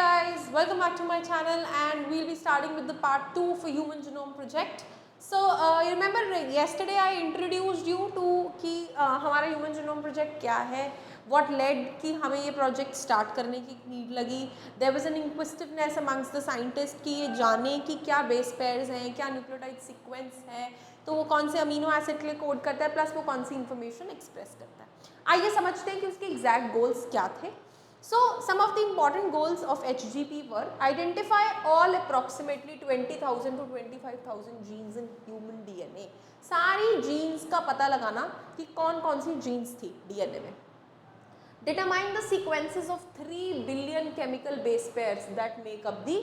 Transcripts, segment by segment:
guys, welcome back to my channel and we'll be starting with the part 2 for Human Genome Project. So you remember yesterday I introduced you to कि हमारा Human Genome Project क्या है, what led कि हमें ये project start करने की need लगी. There was an inquisitiveness amongst the scientists कि ये जाने कि क्या base pairs हैं, क्या nucleotide sequence है, तो वो कौन से अमीनो एसिड के लिए कोड करता है प्लस वो कौन सी इन्फॉर्मेशन एक्सप्रेस करता है. आइए समझते हैं कि उसके एग्जैक्ट गोल्स क्या थे. So some of the important goals of HGP were identify all approximately 20,000 to 25,000 genes in human DNA. सारी genes का पता लगाना कि कौन कौन सी genes थी DNA में. Determine the sequences of 3 billion chemical base pairs that make up the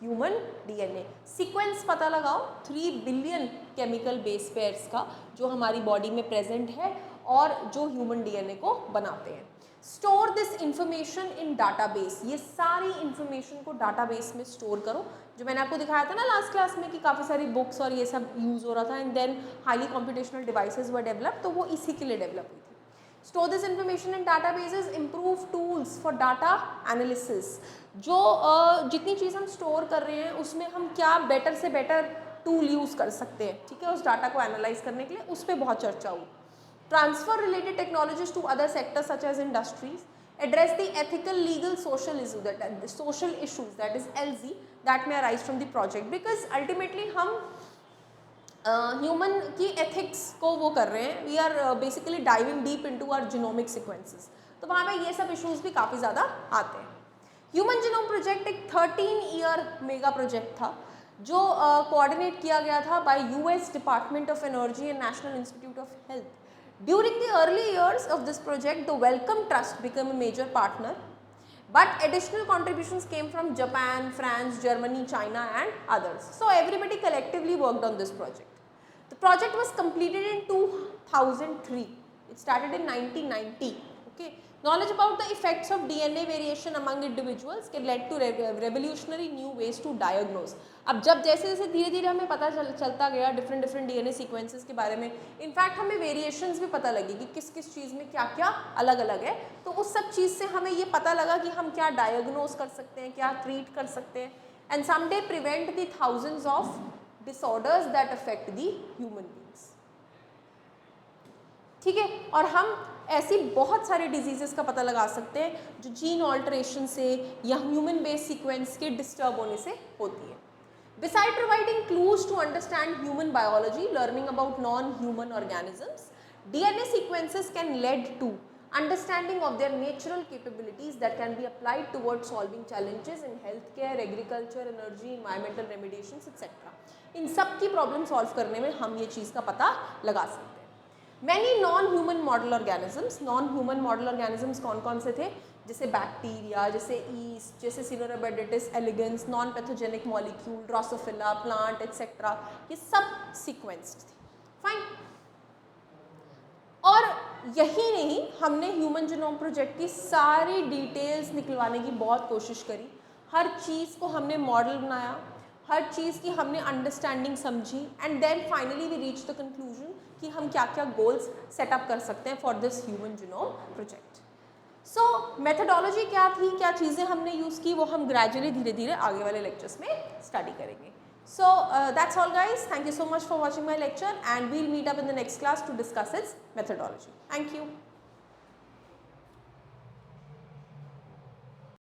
human DNA. Sequence पता लगाओ 3 billion chemical base pairs का जो हमारी body में present है और जो human DNA को बनाते हैं. Store this information in database. ये सारी इंफॉर्मेशन को डाटाबेस में स्टोर करो. जो मैंने आपको दिखाया था ना लास्ट क्लास में कि काफ़ी सारी बुक्स और ये सब यूज़ हो रहा था and then highly computational devices were develop, तो वो इसी के लिए डेवलप हुई थी. Store this information in databases. Improve tools for data analysis. जो जितनी चीज़ हम स्टोर कर रहे हैं उसमें हम क्या बेटर से बेटर टूल यूज़ कर सकते हैं, ठीक है, उस डाटा को एनालाइज करने के लिए, उस पर बहुत चर्चा हुई. Transfer related technologies to other sectors such as industries. Address the ethical, legal, social issues that is LZ that may arise from the project, because ultimately हम human की ethics को वो कर रहे हैं. We are basically diving deep into our genomic sequences. तो वहाँ पे ये सब issues भी काफ़ी ज़्यादा आते हैं. Human Genome Project एक 13-year मेगा प्रोजेक्ट था जो कोऑर्डिनेट किया गया था by US Department of Energy and National Institute of Health. During the early years of this project, the Wellcome Trust became a major partner, but additional contributions came from Japan, France, Germany, China and others. So everybody collectively worked on this project. The project was completed in 2003. It started in 1990. Okay. Knowledge about the effects of DNA variation among individuals can lead to revolutionary new ways to diagnose. अब जब जैसे जैसे धीरे धीरे हमें पता चलता गया डिफरेंट DNA सीक्वेंसेस के बारे में, इनफैक्ट हमें वेरिएशंस भी पता लगी कि किस किस चीज़ में क्या क्या अलग अलग है. तो उस सब चीज़ से हमें ये पता लगा कि हम क्या डायग्नोज कर सकते हैं, क्या ट्रीट कर सकते हैं and someday prevent the thousands of disorders that affect the human beings. ठीक है, और हम ऐसी बहुत सारे डिजीजेस का पता लगा सकते हैं जो जीन ऑल्टरेशन से या ह्यूमन बेस सीक्वेंस के डिस्टर्ब होने से होती है. Besides providing clues to understand human biology, learning about non-human organisms, DNA sequences can lead to understanding of their natural capabilities that can be applied towards solving challenges in healthcare, agriculture, energy, environmental remediations, etc. इन सब की problem solve करने में हम ये चीज़ का पता लगा सकते हैं. Many non-human model organisms. Non-human model organisms कौन कौन से थे? जैसे बैक्टीरिया, जैसे ईस्ट, जैसे Caenorhabditis elegans, non pathogenic molecule, Drosophila, plant etcetera, ये सब सीक्वेंस्ड थे. फाइन. और यही नहीं, हमने ह्यूमन जीनोम प्रोजेक्ट की सारी डिटेल्स निकलवाने की बहुत कोशिश करी. हर चीज़ को हमने मॉडल बनाया, हर चीज़ की हमने अंडरस्टैंडिंग समझी and then finally we reach the conclusion कि हम क्या क्या गोल्स सेटअप कर सकते हैं for this human genome project. So methodology क्या थी, क्या चीज़ें हमने यूज़ की, वो हम ग्रेजुअली धीरे धीरे आगे वाले लेक्चर्स में स्टडी करेंगे. So that's all guys. Thank you so much for watching my lecture and we'll meet up in the next class to discuss its methodology. Thank you.